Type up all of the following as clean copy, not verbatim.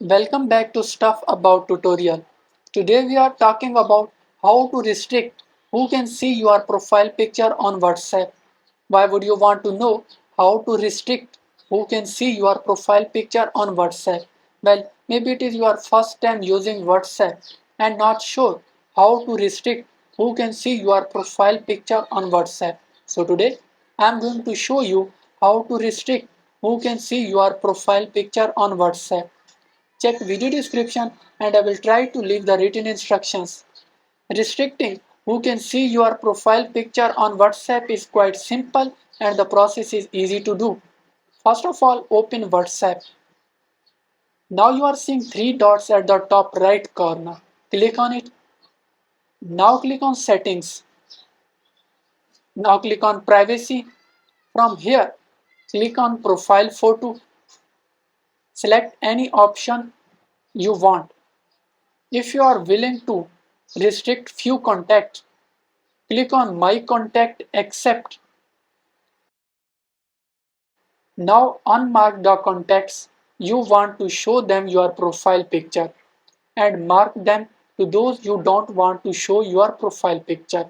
Welcome back to Stuff About Tutorial. Today we are talking about how to restrict who can see your profile picture on WhatsApp. Why would you want to know how to restrict who can see your profile picture on WhatsApp? Well, maybe it is your first time using WhatsApp and not sure how to restrict who can see your profile picture on WhatsApp. So today I am going to show you how to restrict who can see your profile picture on WhatsApp. Check video description and I will try to leave the written instructions. Restricting who can see your profile picture on WhatsApp is quite simple and the process is easy to do. First of all, open WhatsApp. Now you are seeing three dots at the top right corner. Click on it. Now click on settings. Now click on privacy. From here, click on profile photo. Select any option you want. If you are willing to restrict few contacts, click on My Contact Accept. Now unmark the contacts you want to show them your profile picture and mark them to those you don't want to show your profile picture.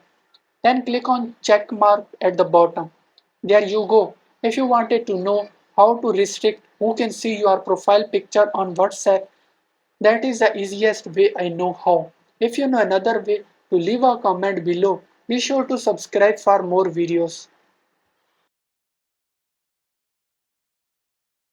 Then click on check mark at the bottom. There you go. If you wanted to know how to restrict who can see your profile picture on WhatsApp, that is the easiest way I know how. If you know another way to leave a comment below, be sure to subscribe for more videos.